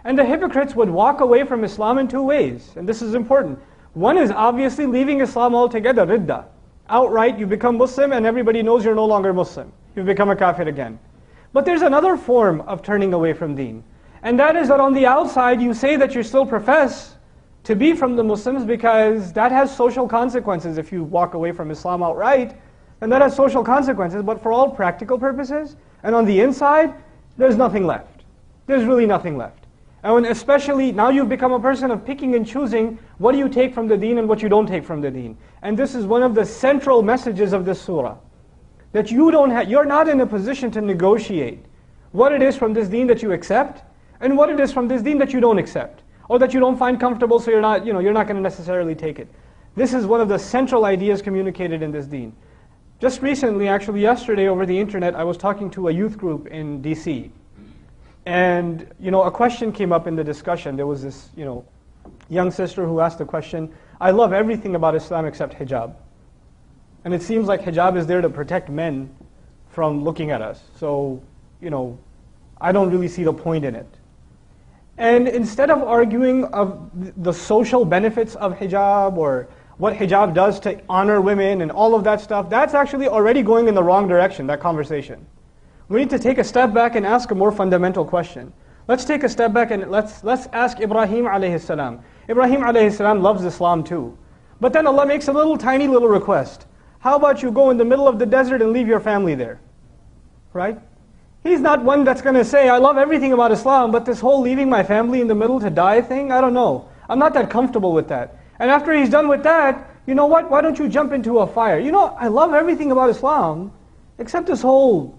And the hypocrites would walk away from Islam in two ways, and this is important. One is obviously leaving Islam altogether, ridda. Outright, you become Muslim and everybody knows you're no longer Muslim. You become a kafir again. But there's another form of turning away from deen. And that is that on the outside, you say that you still profess to be from the Muslims because that has social consequences if you walk away from Islam outright. And that has social consequences, but for all practical purposes, and on the inside, there's nothing left. There's really nothing left. And when especially now you've become a person of picking and choosing what do you take from the deen and what you don't take from the deen. And this is one of the central messages of this surah. That you're not in a position to negotiate what it is from this deen that you accept and what it is from this deen that you don't accept. Or that you don't find comfortable, so you're not going to necessarily take it. This is one of the central ideas communicated in this deen. Just recently, actually yesterday over the internet, I was talking to a youth group in DC. And a question came up in the discussion. There was this young sister who asked the question, I love everything about Islam except hijab. And it seems like hijab is there to protect men from looking at us. So, I don't really see the point in it. And instead of arguing of the social benefits of hijab or what hijab does to honor women and all of that stuff, that's actually already going in the wrong direction, that conversation. We need to take a step back and ask a more fundamental question. Let's take a step back and let's ask Ibrahim alayhi salam. Ibrahim alayhi salam loves Islam too. But then Allah makes a tiny little request. How about you go in the middle of the desert and leave your family there? Right? He's not one that's going to say, I love everything about Islam, but this whole leaving my family in the middle to die thing, I don't know. I'm not that comfortable with that. And after he's done with that, you know what? Why don't you jump into a fire? I love everything about Islam, except this whole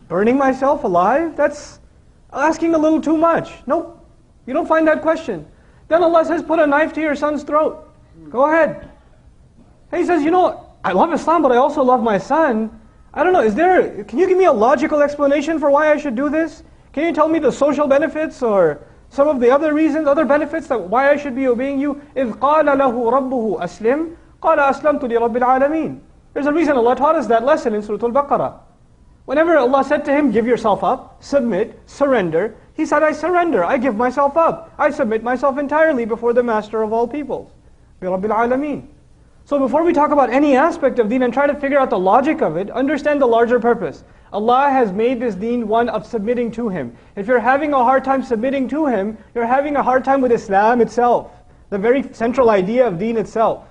burning myself alive, that's asking a little too much. Nope, you don't find that question. Then Allah says, put a knife to your son's throat. Go ahead. And he says, I love Islam, but I also love my son. I don't know, can you give me a logical explanation for why I should do this? Can you tell me the social benefits or some of the other reasons, other benefits that why I should be obeying you? إِذْ قَالَ لَهُ رَبُّهُ أَسْلِمْ قَالَ أَسْلَمْتُ لِرَبِّ الْعَالَمِينَ. There's a reason Allah taught us that lesson in Surah Al-Baqarah. Whenever Allah said to him, give yourself up, submit, surrender, he said, I surrender, I give myself up. I submit myself entirely before the Master of all peoples, بِرَبِّ الْعَالَمِينَ. So before we talk about any aspect of deen and try to figure out the logic of it, understand the larger purpose. Allah has made this deen one of submitting to Him. If you're having a hard time submitting to Him, you're having a hard time with Islam itself, the very central idea of deen itself.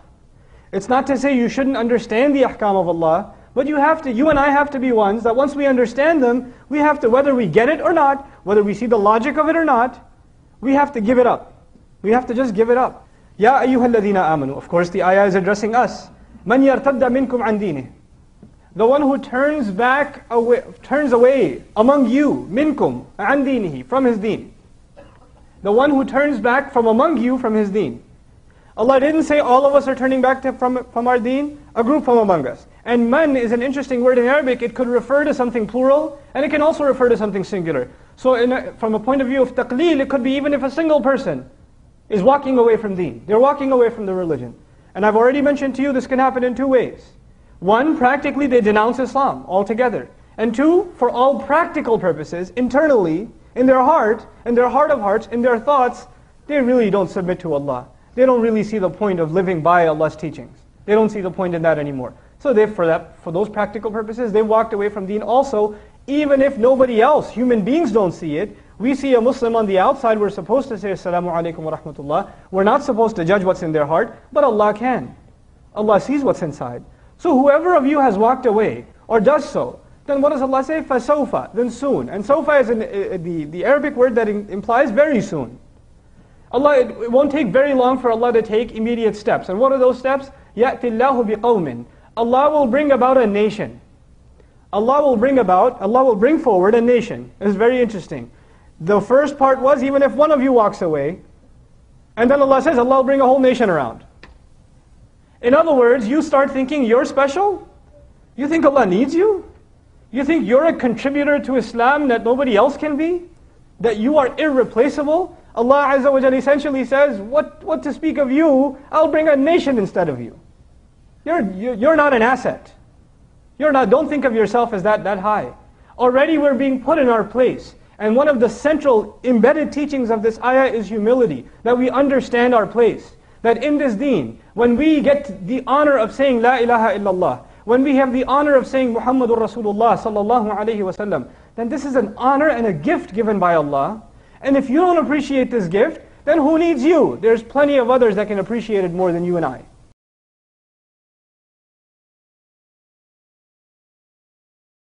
It's not to say you shouldn't understand the ahkam of Allah, but you and I have to be ones that once we understand them, we have to, whether we get it or not, whether we see the logic of it or not, we have to give it up. We have to just give it up. Ya ayyuhal ladhina amanu. Of course the ayah is addressing us. Man yartadda minkum an dinihi. The one who turns away among you, minkum, an dinihi, from his deen. The one who turns back from among you from his deen. Allah didn't say all of us are turning back from our deen, a group from among us. And man is an interesting word in Arabic. It could refer to something plural, and it can also refer to something singular. So from a point of view of taqleel, it could be even if a single person is walking away from deen. They're walking away from the religion. And I've already mentioned to you this can happen in two ways. One, practically they denounce Islam altogether. And two, for all practical purposes, internally, in their heart of hearts, in their thoughts, they really don't submit to Allah. They don't really see the point of living by Allah's teachings. They don't see the point in that anymore. So for those practical purposes, they walked away from deen also, even if nobody else, human beings don't see it. We see a Muslim on the outside, we're supposed to say, Assalamu alaikum wa rahmatullah. We're not supposed to judge what's in their heart, but Allah can. Allah sees what's inside. So whoever of you has walked away, or does so, then what does Allah say? فَسَوْفَ, then soon. And sawfa is the Arabic word that implies very soon. It won't take very long for Allah to take immediate steps. And what are those steps? يَأْتِ اللَّهُ بِقَوْمٍ. Allah will bring about a nation. Allah will bring forward a nation. It's very interesting. The first part was, even if one of you walks away, and then Allah says, Allah will bring a whole nation around. In other words, you start thinking you're special? You think Allah needs you? You think you're a contributor to Islam that nobody else can be? That you are irreplaceable? Allah Azza wa Jalla essentially says, what to speak of you, I'll bring a nation instead of you. You're not an asset. Don't think of yourself as that high. Already we're being put in our place. And one of the central embedded teachings of this ayah is humility, that we understand our place. That in this deen, when we get the honor of saying La ilaha illallah, when we have the honor of saying Muhammadur Rasulullah sallallahu alayhi wasallam, then this is an honor and a gift given by Allah. And if you don't appreciate this gift, then who needs you? There's plenty of others that can appreciate it more than you and I.